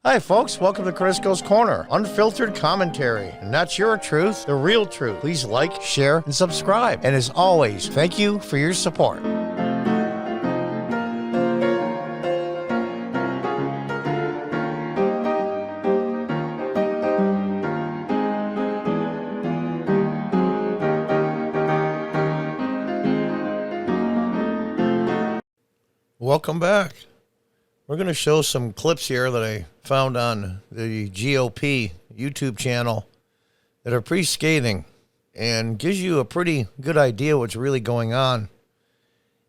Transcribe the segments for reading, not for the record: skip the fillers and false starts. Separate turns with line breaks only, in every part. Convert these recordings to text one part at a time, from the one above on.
Hi folks, welcome to Crisco's Corner. Unfiltered commentary. And not your truth, the real truth. Please like, share, and subscribe. And as always, thank you for your support. Welcome back. We're going to show some clips here that I found on the GOP YouTube channel that are pretty scathing and gives you a pretty good idea what's really going on.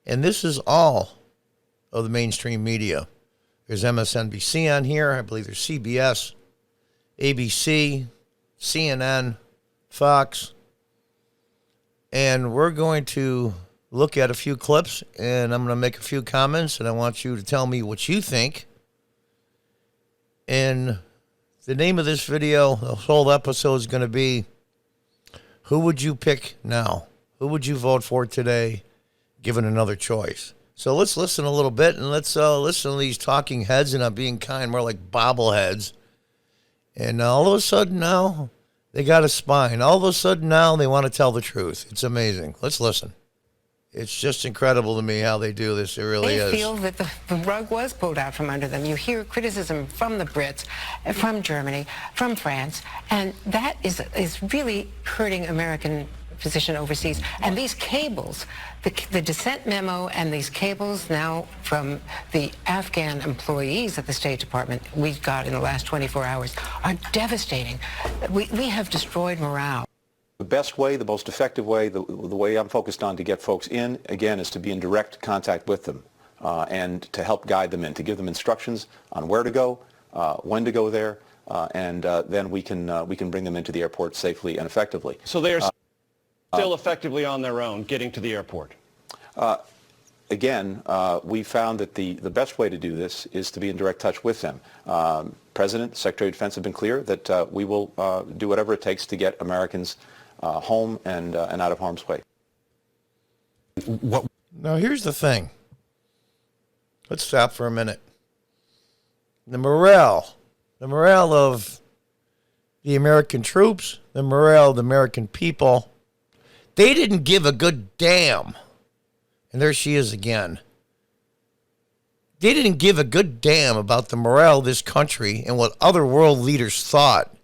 And this is all of the mainstream media. There's MSNBC on here. I believe there's CBS, ABC, CNN, Fox. And we're going to look at a few clips, and I'm going to make a few comments, and I want you to tell me what you think. And the name of this video, the whole episode, is going to be, who would you pick now? Who would you vote for today, given another choice? So let's listen a little bit, and let's listen to these talking heads, and I'm being kind, more like bobbleheads. And all of a sudden now, they got a spine. All of a sudden now, they want to tell the truth. It's amazing. Let's listen. It's just incredible to me how they do this. It really is.
They feel that the rug was pulled out from under them. You hear criticism from the Brits, from Germany, from France, and that is really hurting American position overseas. And these cables, the dissent memo and these cables now from the Afghan employees at the State Department we got in the last 24 hours are devastating. We have destroyed morale.
The best way, the most effective way, the way I'm focused on to get folks in, again, is to be in direct contact with them and to help guide them in, to give them instructions on where to go, when to go there, and then we can bring them into the airport safely and effectively.
So they're still effectively on their own getting to the airport?
Again, we found that the best way to do this is to be in direct touch with them. President, Secretary of Defense have been clear that we will do whatever it takes to get Americans home and out of harm's way.
Now, here's the thing. Let's stop for a minute. The morale of the American troops, the morale of the American people, they didn't give a good damn. And there she is again. They didn't give a good damn about the morale of this country and what other world leaders thought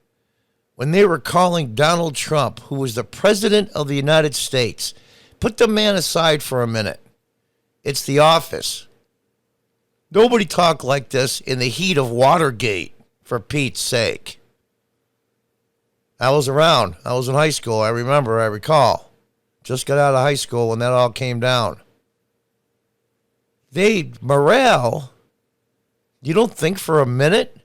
when they were calling Donald Trump, who was the president of the United States. Put the man aside for a minute. It's the office. Nobody talked like this in the heat of Watergate, for Pete's sake. I was around. I was in high school. I recall. Just got out of high school when that all came down. Morale, you don't think for a minute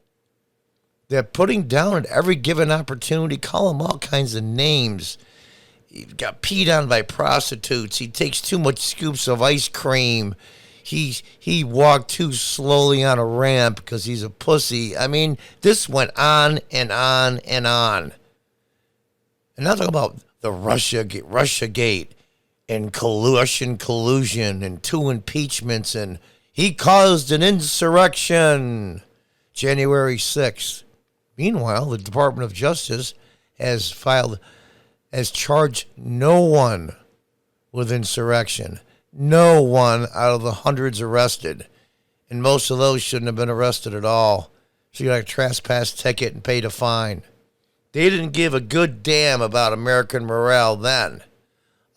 they're putting down at every given opportunity, call him all kinds of names. He got peed on by prostitutes. He takes too much scoops of ice cream. He walked too slowly on a ramp because he's a pussy. I mean, this went on and on and on. And now talking about the Russiagate and Russian collusion and 2 impeachments, and he caused an insurrection January 6th. Meanwhile, the Department of Justice has charged no one with insurrection. No one out of the hundreds arrested. And most of those shouldn't have been arrested at all. So you got a trespass ticket and paid a fine. They didn't give a good damn about American morale then.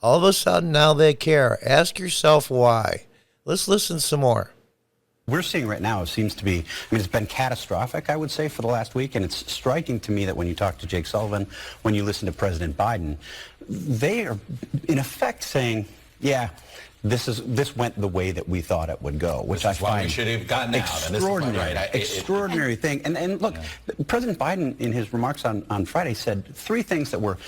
All of a sudden, now they care. Ask yourself why. Let's listen some more.
We're seeing right now, it seems to be, it's been catastrophic, I would say, for the last week, and it's striking to me that when you talk to Jake Sullivan, when you listen to President Biden, they are, in effect, saying, yeah, this went the way that we thought it would go, which I find
we should have gotten
extraordinary, extraordinary thing. And look, President Biden, in his remarks on Friday, said 3 things that were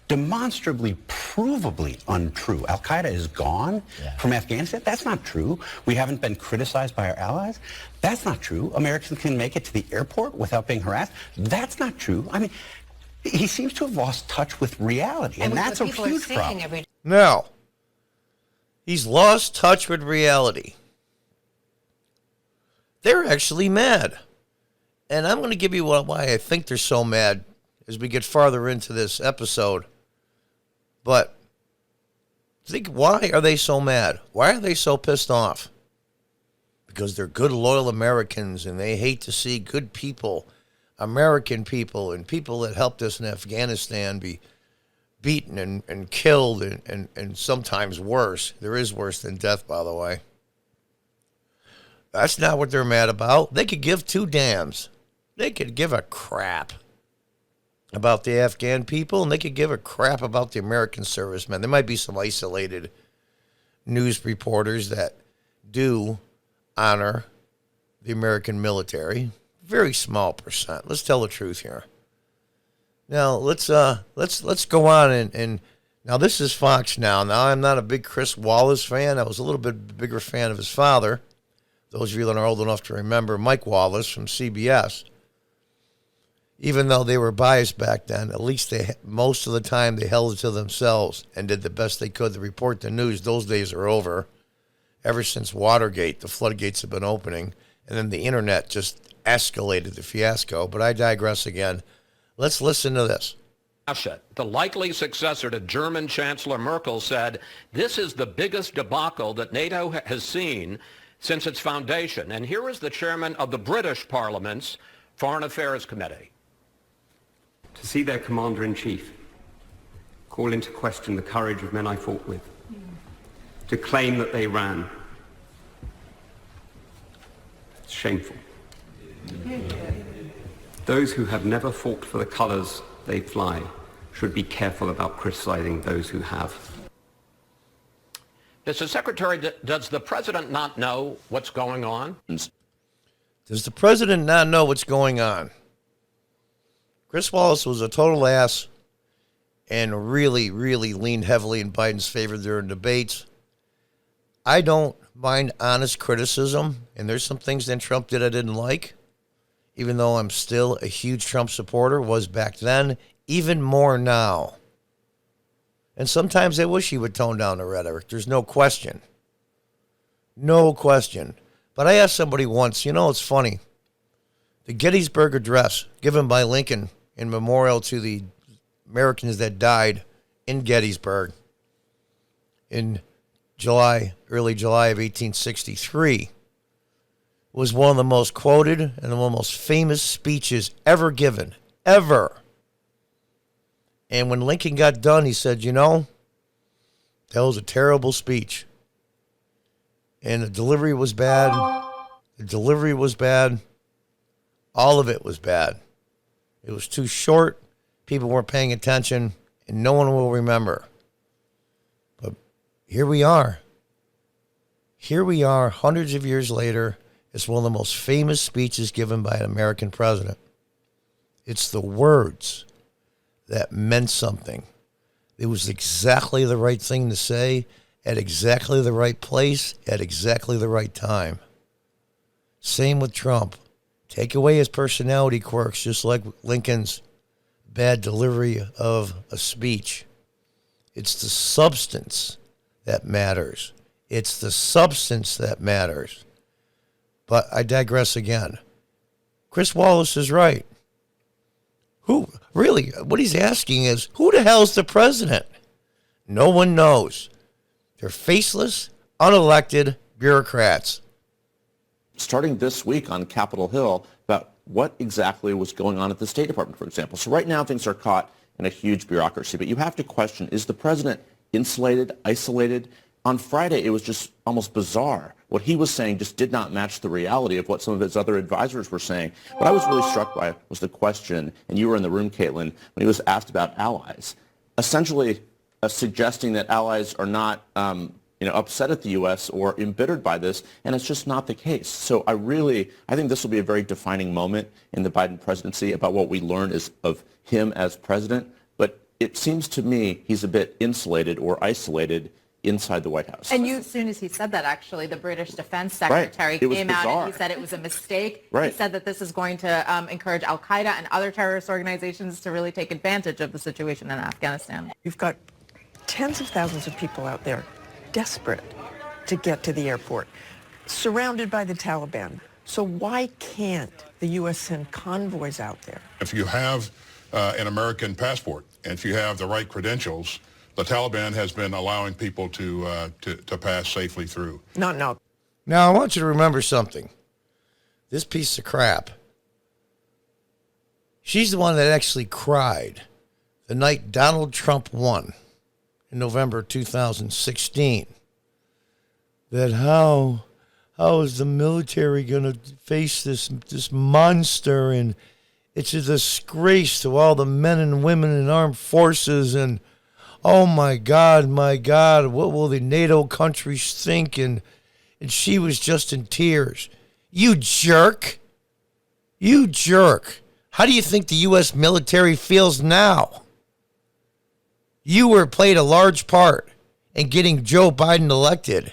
demonstrably, provably untrue. Al-Qaeda is gone from Afghanistan. That's not true. We haven't been criticized by our allies. That's not true. Americans can make it to the airport without being harassed. That's not true. I mean, he seems to have lost touch with reality, and that's a huge problem.
Now, he's lost touch with reality. They're actually mad. And I'm going to give you why I think they're so mad as we get farther into this episode. But think, why are they so mad? Why are they so pissed off? Because they're good, loyal Americans, and they hate to see good people, American people, and people that helped us in Afghanistan be beaten and killed and sometimes worse. There is worse than death, by the way. That's not what they're mad about. They could give two damns. They could give a crap about the Afghan people, and they could give a crap about the American servicemen. There might be some isolated news reporters that do honor the American military. Very small percent. Let's tell the truth here. Now let's go on and now this is Fox now. Now I'm not a big Chris Wallace fan. I was a little bit bigger fan of his father. Those of you that are old enough to remember Mike Wallace from CBS. Even though they were biased back then, at least most of the time they held it to themselves and did the best they could to report the news. Those days are over. Ever since Watergate, the floodgates have been opening, and then the internet just escalated the fiasco. But I digress again. Let's listen to this.
The likely successor to German Chancellor Merkel said, "This is the biggest debacle that NATO has seen since its foundation." And here is the chairman of the British Parliament's Foreign Affairs Committee.
To see their commander-in-chief call into question the courage of men I fought with, to claim that they ran. It's shameful. Those who have never fought for the colours they fly should be careful about criticizing those who have.
Mr. Secretary, does the president not know what's going on?
Does the president not know what's going on? Chris Wallace was a total ass and really, really leaned heavily in Biden's favor during debates. I don't mind honest criticism, and there's some things that Trump did I didn't like, even though I'm still a huge Trump supporter, was back then, even more now. And sometimes I wish he would tone down the rhetoric. There's no question. No question. But I asked somebody once, it's funny. The Gettysburg Address given by Lincoln in memorial to the Americans that died in Gettysburg in early July of 1863, was one of the most quoted and one of the most famous speeches ever given, ever. And when Lincoln got done, he said, that was a terrible speech. And the delivery was bad. All of it was bad. It was too short. People weren't paying attention, and no one will remember. But here we are. Hundreds of years later. It's one of the most famous speeches given by an American president. It's the words that meant something. It was exactly the right thing to say at exactly the right place at exactly the right time. Same with Trump. Take away his personality quirks, just like Lincoln's bad delivery of a speech. It's the substance that matters. It's the substance that matters. But I digress again. Chris Wallace is right. What he's asking is, who the hell's the president? No one knows. They're faceless, unelected bureaucrats.
Starting this week on Capitol Hill about what exactly was going on at the State Department, for example. So right now things are caught in a huge bureaucracy, but you have to question, is the president insulated, isolated? On Friday, it was just almost bizarre. What he was saying just did not match the reality of what some of his other advisors were saying. What I was really struck by was the question, and you were in the room, Caitlin, when he was asked about allies, essentially suggesting that allies are not upset at the U.S. or embittered by this, and it's just not the case. So I think this will be a very defining moment in the Biden presidency about what we learn of him as president. But it seems to me he's a bit insulated or isolated inside the White House.
And as soon as he said that, actually, the British Defense Secretary came out and he said it was a mistake. Right. He said that this is going to encourage al-Qaeda and other terrorist organizations to really take advantage of the situation in Afghanistan.
You've got tens of thousands of people out there desperate to get to the airport, surrounded by the Taliban, So why can't the U.S. send convoys out there?
If you have an American passport, and if you have the right credentials, the Taliban has been allowing people to pass safely through.
No.
Now, I want you to remember something. This piece of crap, she's the one that actually cried the night Donald Trump won in November 2016. That how is the military going to face this monster, and it's a disgrace to all the men and women in armed forces, and oh my God, what will the NATO countries think? And she was just in tears. You jerk. You jerk. How do you think the U.S. military feels now? You played a large part in getting Joe Biden elected.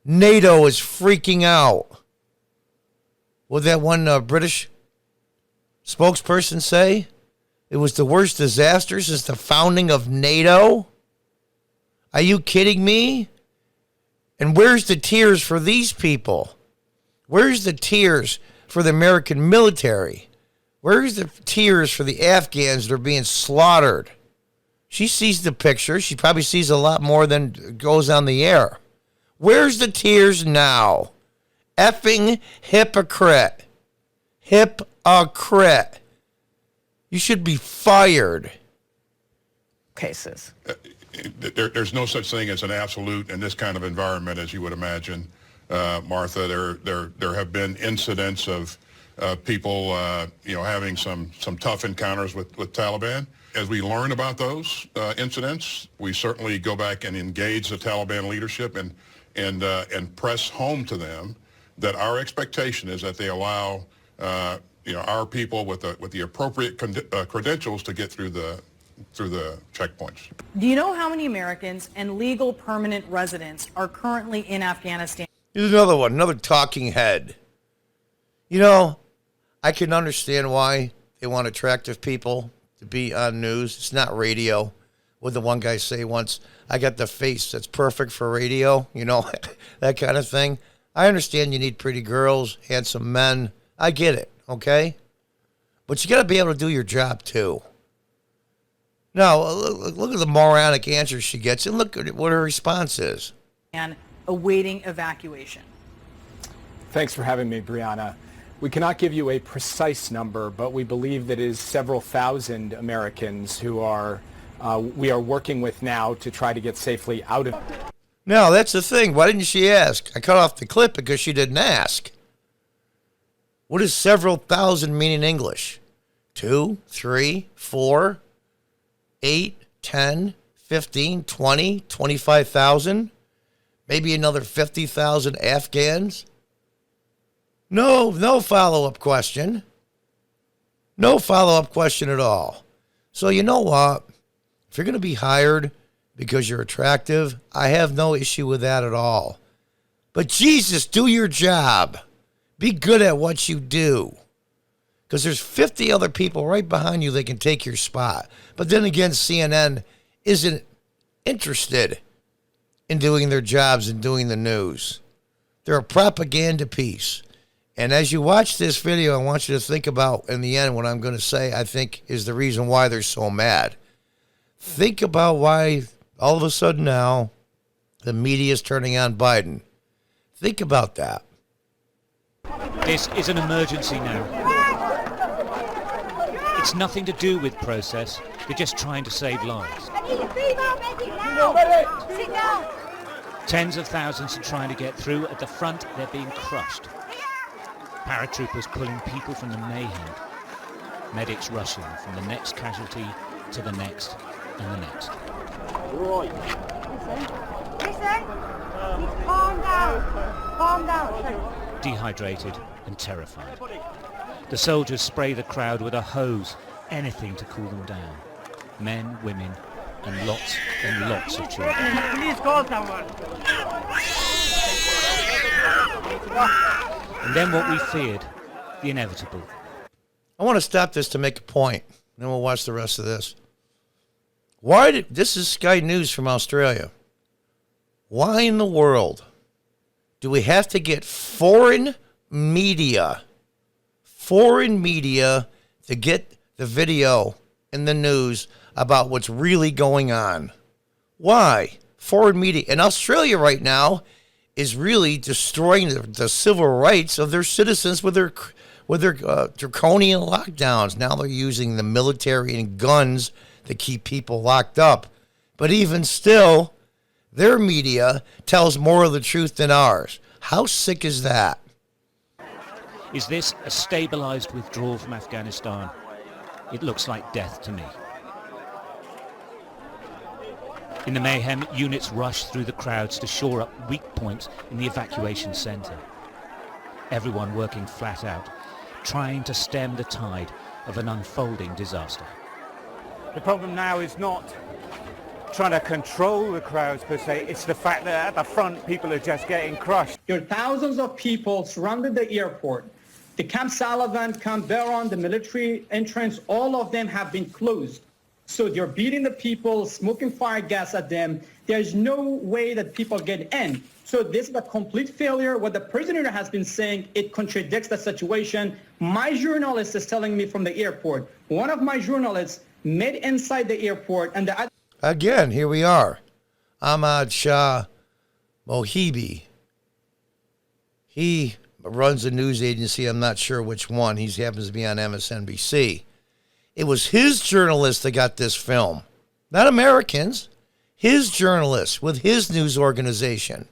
NATO is freaking out. What did that one British spokesperson say? It was the worst disaster since the founding of NATO? Are you kidding me? And where's the tears for these people? Where's the tears for the American military? Where's the tears for the Afghans that are being slaughtered? She sees the picture. She probably sees a lot more than goes on the air. Where's the tears now? Effing hypocrite. Hypocrite. You should be fired.
Cases.
There's no such thing as an absolute in this kind of environment, as you would imagine, Martha. There have been incidents of people, having some tough encounters with Taliban. As we learn about those incidents, we certainly go back and engage the Taliban leadership and press home to them that our expectation is that they allow our people with the appropriate credentials to get through the checkpoints.
Do you know how many Americans and legal permanent residents are currently in Afghanistan?
Here's another one, another talking head. You know, I can understand why they want attractive people to be on news. It's not radio. What did the one guy say once? I got the face that's perfect for radio, that kind of thing. I understand you need pretty girls, handsome men. I get it, okay? But you got to be able to do your job, too. Now, look at the moronic answers she gets, and look at what her response is.
And awaiting evacuation.
Thanks for having me, Brianna. We cannot give you a precise number, but we believe that it is several thousand Americans who we are working with now to try to get safely out of.
No, that's the thing. Why didn't she ask? I cut off the clip because she didn't ask. What does several thousand mean in English? 2, 3, 4, 8, 10, 15, 20, 25,000? Maybe another 50,000 Afghans? No follow-up question. No follow-up question at all. So you know what? If you're going to be hired because you're attractive, I have no issue with that at all. But Jesus, do your job. Be good at what you do. Because there's 50 other people right behind you that can take your spot. But then again, CNN isn't interested in doing their jobs and doing the news. They're a propaganda piece. And as you watch this video, I want you to think about, in the end, what I'm going to say, I think, is the reason why they're so mad. Think about why, all of a sudden now, the media is turning on Biden. Think about that.
This is an emergency now. It's nothing to do with process. They're just trying to save lives. Tens of thousands are trying to get through. At the front, they're being crushed. Paratroopers pulling people from the mayhem. Medics rushing from the next casualty to the next and the next.
Listen. Calm down. Calm down.
Dehydrated and terrified. The soldiers spray the crowd with a hose, anything to cool them down. Men, women, and lots of children.
Please call someone.
And then what we feared, the inevitable.
I want to stop this to make a point, and then we'll watch the rest of this. This is Sky News from Australia. Why in the world do we have to get foreign media, to get the video in the news about what's really going on. Why? Foreign media. And Australia right now is really destroying the civil rights of their citizens with their draconian lockdowns. Now they're using the military and guns to keep people locked up. But even still, their media tells more of the truth than ours. How sick is that?
Is this a stabilized withdrawal from Afghanistan? It looks like death to me. In the mayhem, units rush through the crowds to shore up weak points in the evacuation center. Everyone working flat out, trying to stem the tide of an unfolding disaster.
The problem now is not trying to control the crowds per se, it's the fact that at the front people are just getting crushed.
There are thousands of people surrounded the airport. The Camp Sullivan, Camp Barron, the military entrance, all of them have been closed. So they're beating the people, smoking fire gas at them. There's no way that people get in. So this is a complete failure. What the president has been saying, it contradicts the situation. My journalist is telling me from the airport, one of my journalists met inside the airport and the...
Again, here we are. Ahmad Shah Mohibi. He runs a news agency. I'm not sure which one. He happens to be on MSNBC. It was his journalist that got this film. Not Americans. His journalist with his news organization.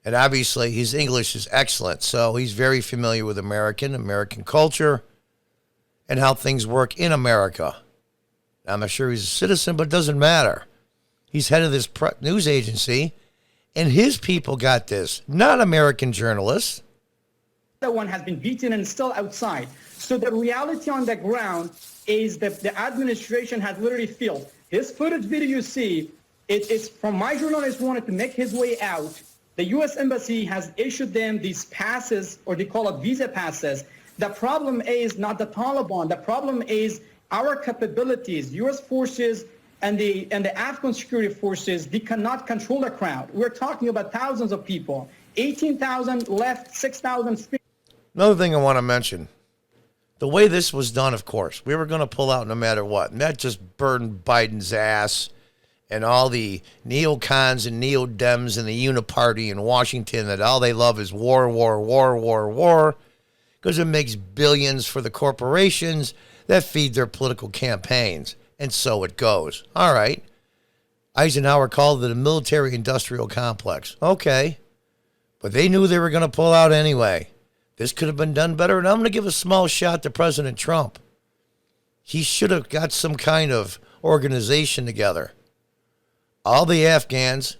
And obviously his English is excellent. So he's very familiar with American culture, and how things work in America. I'm not sure he's a citizen, but it doesn't matter. He's head of this news agency, and his people got this, not American journalists.
The one has been beaten and still outside. So the reality on the ground is that the administration has literally failed. This footage video you see, it's from my journalist wanted to make his way out. The U.S. Embassy has issued them these passes, or they call it visa passes. The problem is not the Taliban. The problem is our capabilities, U.S. forces and the Afghan security forces, they cannot control the crowd. We're talking about thousands of people. 18,000 left, 6,000.
Another thing I want to mention, the way this was done, of course, we were going to pull out no matter what. And that just burned Biden's ass and all the neocons and neo-Dems and the Uniparty in Washington that all they love is war, because it makes billions for the corporations that feed their political campaigns. And so it goes. All right. Eisenhower called it a military-industrial complex. Okay. But they knew they were going to pull out anyway. This could have been done better. And I'm going to give a small shot to President Trump. He should have got some kind of organization together. All the Afghans,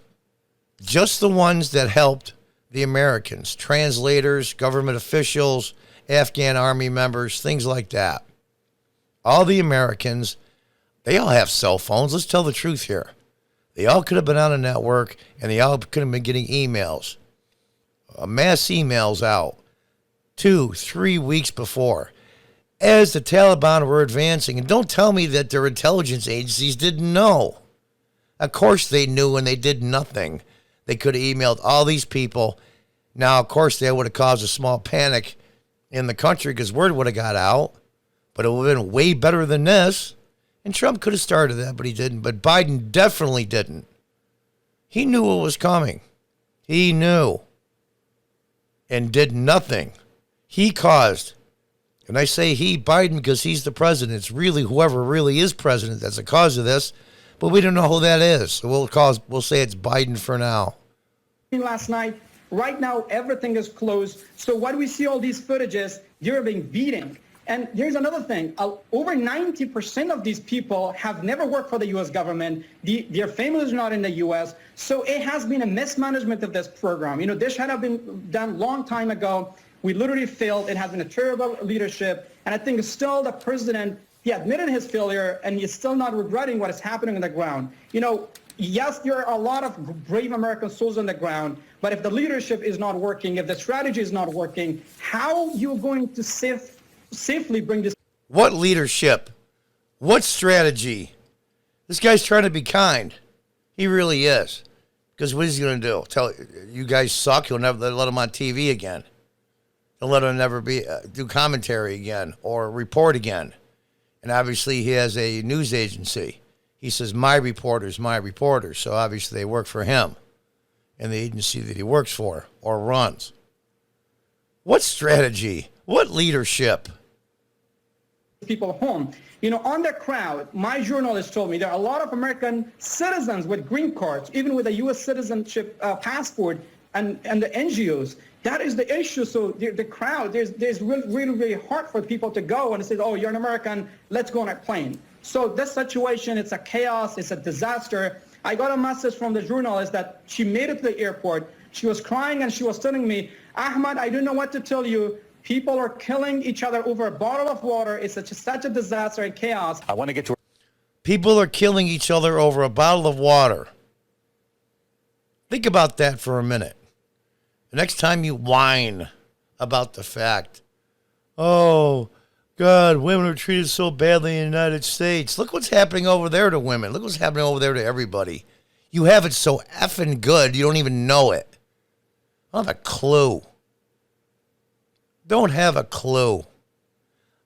just the ones that helped the Americans, translators, government officials, Afghan army members, things like that. All the Americans, they all have cell phones. Let's tell the truth here. They all could have been on a network, and they all could have been getting emails, mass emails out 2-3 weeks before, as the Taliban were advancing. And don't tell me that their intelligence agencies didn't know. Of course they knew, and they did nothing. They could have emailed all these people. Now, of course, that would have caused a small panic in the country because word would have got out. But it would have been way better than this. And Trump could have started that, but he didn't. But Biden definitely didn't. He knew what was coming. He knew. And did nothing. He caused. And I say he, Biden, because he's the president. It's really whoever really is president that's the cause of this. But we don't know who that is. So we'll say it's Biden for now.
Last night, right now, everything is closed. So what we see all these footages, they're being beaten. And here's another thing. Over 90% of these people have never worked for the U.S. government. Their families are not in the U.S. So it has been a mismanagement of this program. You know, this should have been done a long time ago. We literally failed. It has been a terrible leadership. And I think still the president, he admitted his failure, and he's still not regretting what is happening on the ground. You know, yes, there are a lot of brave American souls on the ground, but if the leadership is not working, if the strategy is not working, how are you going to safely bring this?
What leadership? What strategy? This guy's trying to be kind. He really is. Because what is he going to do? Tell you guys suck? He'll never let him on TV again. He'll let him never do commentary again or report again. And obviously he has a news agency. He says, my reporters. So obviously they work for him and the agency that he works for or runs. What strategy? What leadership?
People home. You know, on the crowd, my journalist told me there are a lot of American citizens with green cards, even with a U.S. citizenship passport, and the NGOs. That is the issue. So the crowd, there's really hard for people to go and say, oh, you're an American, let's go on a plane. So this situation, it's a chaos, it's a disaster. I got a message from the journalist that she made it to the airport. She was crying and she was telling me, Ahmad, I don't know what to tell you. People are killing each other over a bottle of water. It's such a disaster and chaos.
I want to get to...
People are killing each other over a bottle of water. Think about that for a minute. The next time you whine about the fact, oh, God, women are treated so badly in the United States. Look what's happening over there to women. Look what's happening over there to everybody. You have it so effing good, you don't even know it. I don't have a clue. Don't have a clue.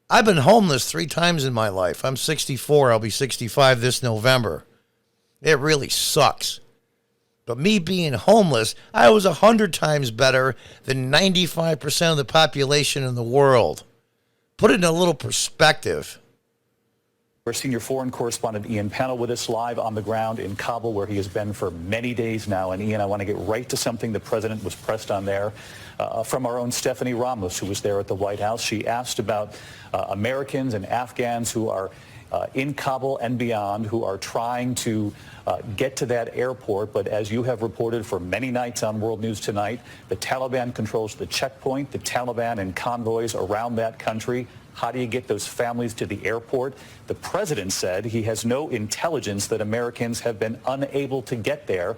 I've been homeless 3 times in my life. I'm 64. I'll be 65 this November. It really sucks. But me being homeless, I was 100 times better than 95% of the population in the world. Put it in a little perspective.
Our senior foreign correspondent Ian Pannell with us live on the ground in Kabul, where he has been for many days now. And Ian, I want to get right to something the president was pressed on there from our own Stephanie Ramos, who was there at the White House. She asked about Americans and Afghans who are in Kabul and beyond, who are trying to get to that airport. But as you have reported for many nights on World News Tonight, the Taliban controls the checkpoint, the Taliban and convoys around that country. How do you get those families to the airport? The president said he has no intelligence that Americans have been unable to get there.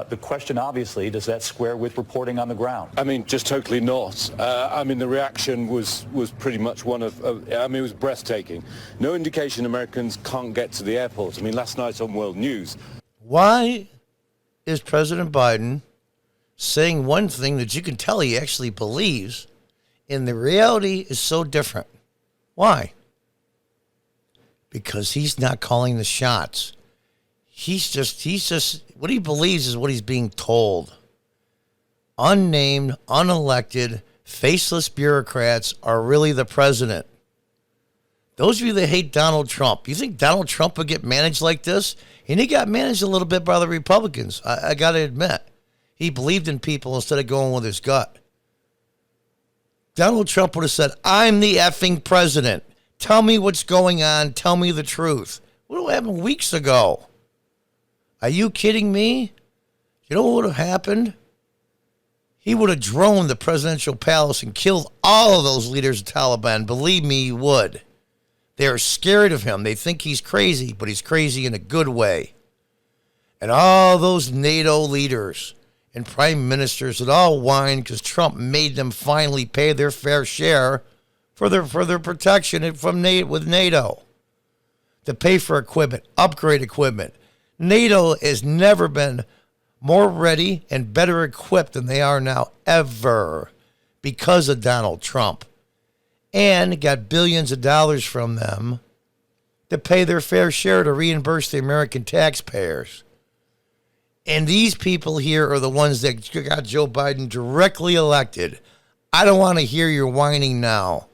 The question, obviously, does that square with reporting on the ground?
I mean, just totally not. I mean, the reaction was pretty much one of, I mean, it was breathtaking. No indication Americans can't get to the airport. I mean, last night on World News.
Why is President Biden saying one thing that you can tell he actually believes, and the reality is so different? Why? Because he's not calling the shots. He's just, what he believes is what he's being told. Unnamed, unelected, faceless bureaucrats are really the president. Those of you that hate Donald Trump, you think Donald Trump would get managed like this? And he got managed a little bit by the Republicans. I got to admit. He believed in people instead of going with his gut. Donald Trump would have said, I'm the effing president. Tell me what's going on. Tell me the truth. What happened weeks ago? Are you kidding me? You know what would have happened? He would have droned the presidential palace and killed all of those leaders of Taliban. Believe me, he would. They are scared of him. They think he's crazy, but he's crazy in a good way. And all those NATO leaders and prime ministers that all whine because Trump made them finally pay their fair share for their protection with NATO. To pay for equipment, upgrade equipment. NATO has never been more ready and better equipped than they are now, ever, because of Donald Trump. And got billions of dollars from them to pay their fair share to reimburse the American taxpayers. And these people here are the ones that got Joe Biden directly elected. I don't want to hear your whining now.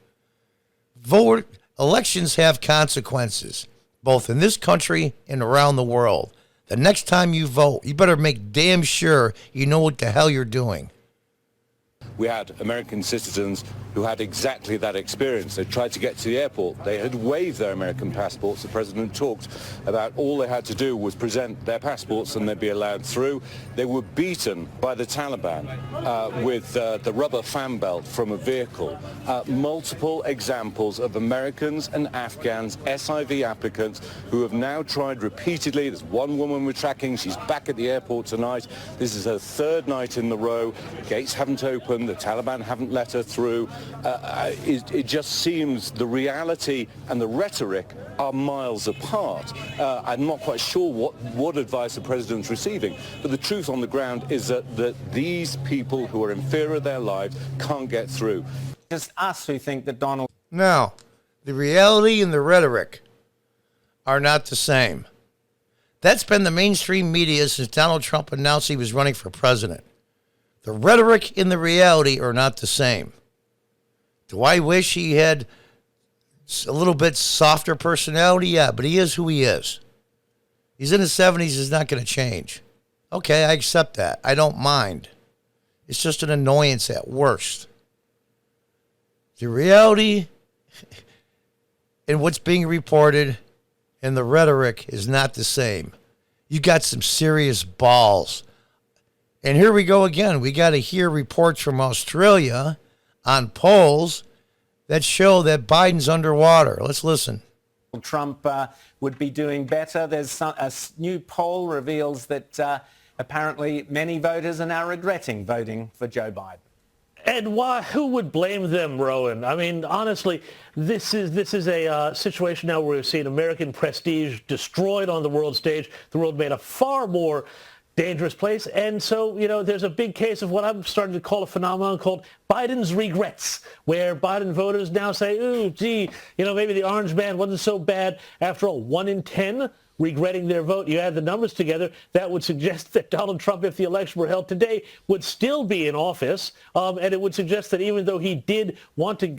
Elections have consequences, both in this country and around the world. The next time you vote, you better make damn sure you know what the hell you're doing.
We had American citizens who had exactly that experience. They tried to get to the airport. They had waived their American passports. The president talked about all they had to do was present their passports and they'd be allowed through. They were beaten by the Taliban with the rubber fan belt from a vehicle. Multiple examples of Americans and Afghans, SIV applicants, who have now tried repeatedly. There's one woman we're tracking. She's back at the airport tonight. This is her 3rd night in the row. Gates haven't opened. The Taliban haven't let her through. it just seems the reality and the rhetoric are miles apart. I'm not quite sure what advice the president's receiving, but the truth on the ground is that these people who are in fear of their lives can't get through.
Just us who think that Donald...
Now, the reality and the rhetoric are not the same. That's been the mainstream media since Donald Trump announced he was running for president. The rhetoric and the reality are not the same. Do I wish he had a little bit softer personality? Yeah, but he is who he is. He's in his 70s. He's not going to change. Okay, I accept that. I don't mind. It's just an annoyance at worst. The reality and what's being reported and the rhetoric is not the same. You got some serious balls. And here we go again. We got to hear reports from Australia on polls that show that Biden's underwater. Let's listen.
Trump would be doing better. There's a new poll reveals that apparently many voters are now regretting voting for Joe Biden.
And why? Who would blame them, Rowan? I mean, honestly, this is a situation now where we've seen American prestige destroyed on the world stage. The world made a far more dangerous place. And so, there's a big case of what I'm starting to call a phenomenon called Biden's regrets, where Biden voters now say, ooh, gee, maybe the orange man wasn't so bad. After all, 1 in 10 regretting their vote. You add the numbers together, that would suggest that Donald Trump, if the election were held today, would still be in office. And it would suggest that even though he did want to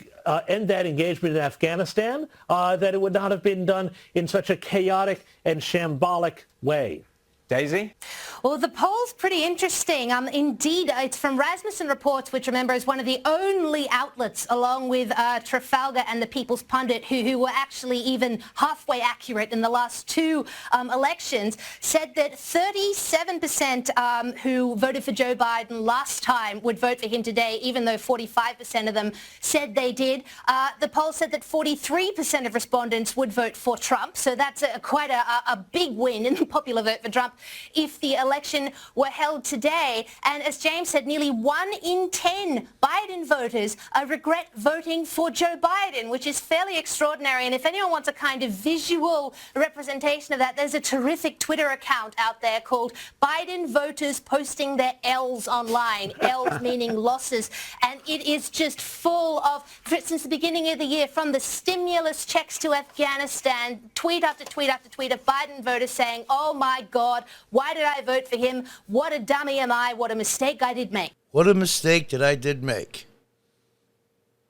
end that engagement in Afghanistan, that it would not have been done in such a chaotic and shambolic way.
Daisy?
Well, the poll's pretty interesting. Indeed, it's from Rasmussen Reports, which, remember, is one of the only outlets, along with Trafalgar and the People's Pundit, who were actually even halfway accurate in the last two elections, said that 37% who voted for Joe Biden last time would vote for him today, even though 45% of them said they did. The poll said that 43% of respondents would vote for Trump, so that's quite a big win in the popular vote for Trump if the election were held today. And as James said, nearly 1 in 10 Biden voters regret voting for Joe Biden, which is fairly extraordinary. And if anyone wants a kind of visual representation of that, there's a terrific Twitter account out there called Biden Voters Posting Their L's Online, L's meaning losses. And it is just full of, since the beginning of the year, from the stimulus checks to Afghanistan, tweet after tweet after tweet of Biden voters saying, oh my God, why did I vote for him? What a dummy am I? What a mistake I did make.
What a mistake that I did make.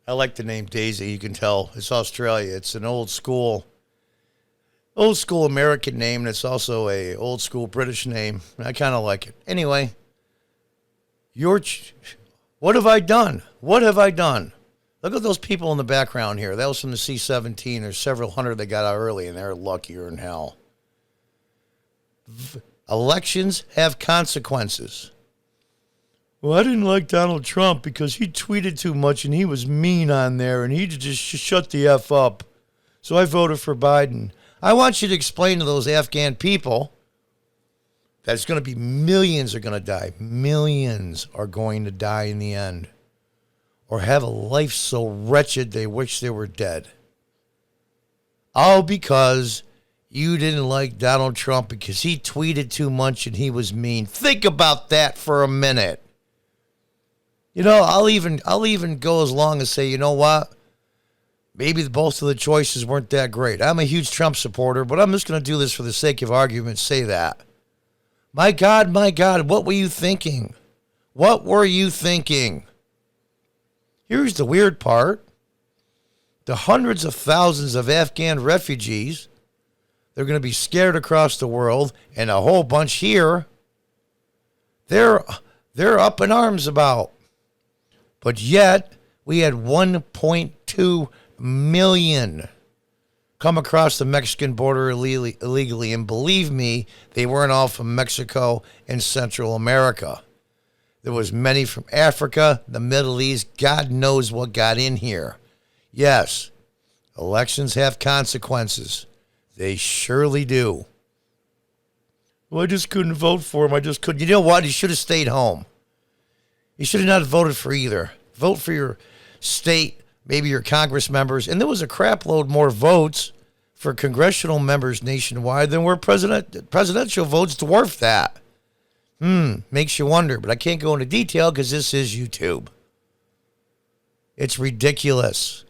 I like the name Daisy. You can tell it's Australia. It's an old school American name, and it's also a old school British name. I kind of like it. Anyway, what have I done? What have I done? Look at those people in the background here. That was from the C-17. There's several hundred that got out early, and they're luckier than hell. Elections have consequences. Well, I didn't like Donald Trump because he tweeted too much and he was mean on there and he just shut the F up. So I voted for Biden. I want you to explain to those Afghan people that it's going to be millions are going to die. Millions are going to die in the end. Or have a life so wretched they wish they were dead. All because you didn't like Donald Trump because he tweeted too much and he was mean. Think about that for a minute. I'll even go as long as say, you know what? Maybe both of the choices weren't that great. I'm a huge Trump supporter, but I'm just going to do this for the sake of argument, say that. My God, what were you thinking? What were you thinking? Here's the weird part. The hundreds of thousands of Afghan refugees, they're going to be scared across the world, and a whole bunch here, they're up in arms about. But yet, we had 1.2 million come across the Mexican border illegally. And believe me, they weren't all from Mexico and Central America. There was many from Africa, the Middle East. God knows what got in here. Yes, elections have consequences. They surely do. Well, I just couldn't vote for him. I just couldn't. You know what? He should have stayed home. He should have not voted for either. Vote for your state, maybe your Congress members, and there was a crap load more votes for congressional members nationwide than were presidential votes dwarf that. Makes you wonder, but I can't go into detail because this is YouTube. It's ridiculous.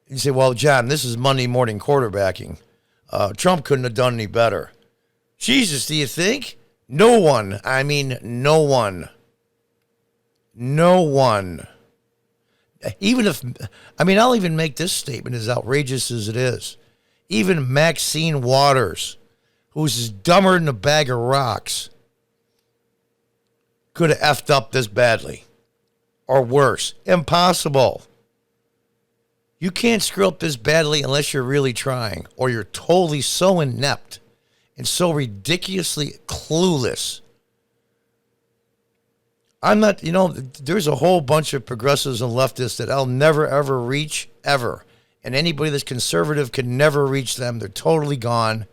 You say, well, John, this is Monday morning quarterbacking. Trump couldn't have done any better. Jesus, do you think? No one. I mean, no one. No one. Even if, I mean, I'll even make this statement as outrageous as it is. Even Maxine Waters, who's dumber than a bag of rocks, could have effed up this badly. Or worse. Impossible. You can't screw up this badly unless you're really trying, or you're totally so inept and so ridiculously clueless. I'm not, there's a whole bunch of progressives and leftists that I'll never, ever reach, ever. And anybody that's conservative can never reach them. They're totally gone.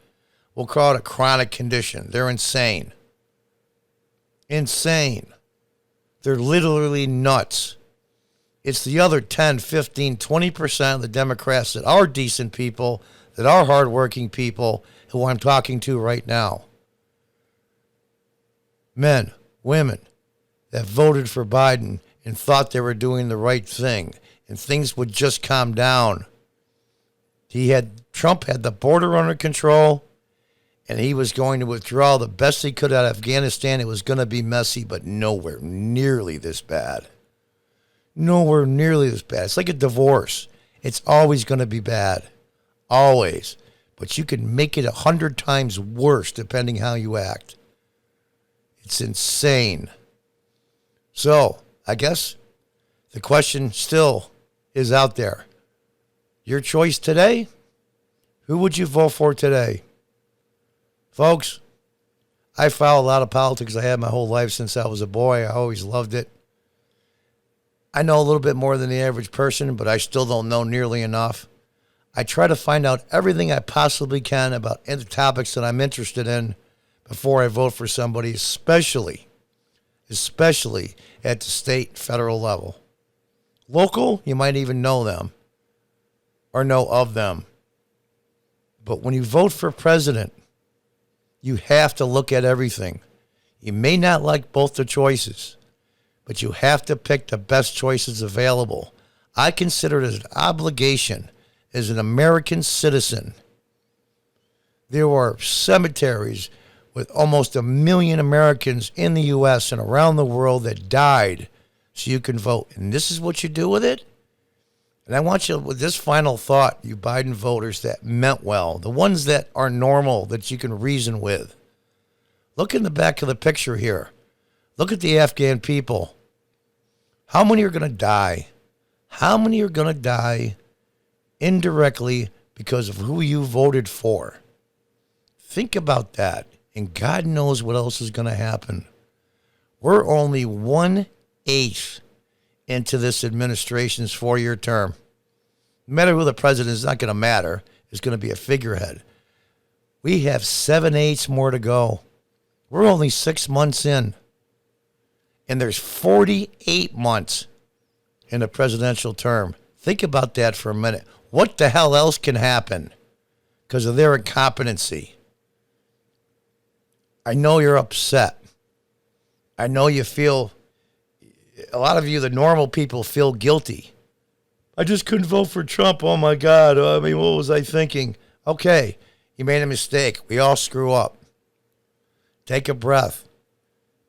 We'll call it a chronic condition. They're insane. Insane. They're literally nuts. It's the other 10, 15, 20% of the Democrats that are decent people, that are hardworking people, who I'm talking to right now. Men, women, that voted for Biden and thought they were doing the right thing and things would just calm down. Trump had the border under control and he was going to withdraw the best he could out of Afghanistan. It was going to be messy, but nowhere nearly this bad. Nowhere nearly this bad. It's like a divorce. It's always going to be bad. Always. But you can make it 100 times worse depending how you act. It's insane. So, I guess the question still is out there. Your choice today? Who would you vote for today? Folks, I follow a lot of politics. I have my whole life since I was a boy. I always loved it. I know a little bit more than the average person, but I still don't know nearly enough. I try to find out everything I possibly can about the topics that I'm interested in before I vote for somebody, especially at the state, federal level. Local, you might even know them or know of them. But when you vote for president, you have to look at everything. You may not like both the choices, but you have to pick the best choices available. I consider it an obligation as an American citizen. There are cemeteries with almost 1 million Americans in the U.S. and around the world that died so you can vote. And this is what you do with it? And I want you, with this final thought, you Biden voters that meant well, the ones that are normal, that you can reason with. Look in the back of the picture here. Look at the Afghan people. How many are going to die? How many are going to die indirectly because of who you voted for? Think about that. And God knows what else is going to happen. We're only 1/8 into this administration's 4-year term. No matter who the president is, not going to matter. It's going to be a figurehead. We have 7/8 more to go. We're only 6 months in. And there's 48 months in a presidential term. Think about that for a minute. What the hell else can happen because of their incompetency? I know you're upset. I know you feel, a lot of you, the normal people, feel guilty. I just couldn't vote for Trump. Oh, my God. I mean, what was I thinking? Okay, you made a mistake. We all screw up. Take a breath.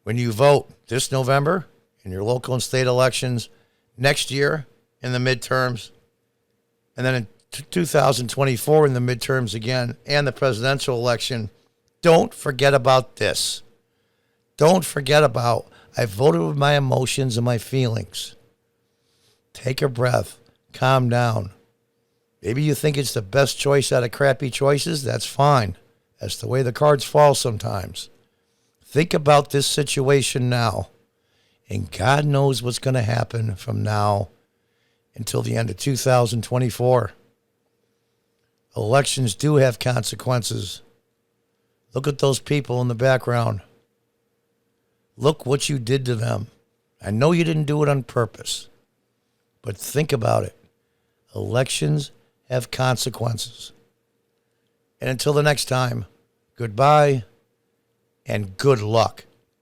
When you vote this November in your local and state elections, next year in the midterms, and then in 2024 in the midterms again, and the presidential election, don't forget about this. Don't forget about, I voted with my emotions and my feelings. Take a breath. Calm down. Maybe you think it's the best choice out of crappy choices. That's fine. That's the way the cards fall sometimes. Think about this situation now. And God knows what's going to happen from now until the end of 2024. Elections do have consequences. Look at those people in the background. Look what you did to them. I know you didn't do it on purpose. But think about it. Elections have consequences. And until the next time, goodbye and good luck.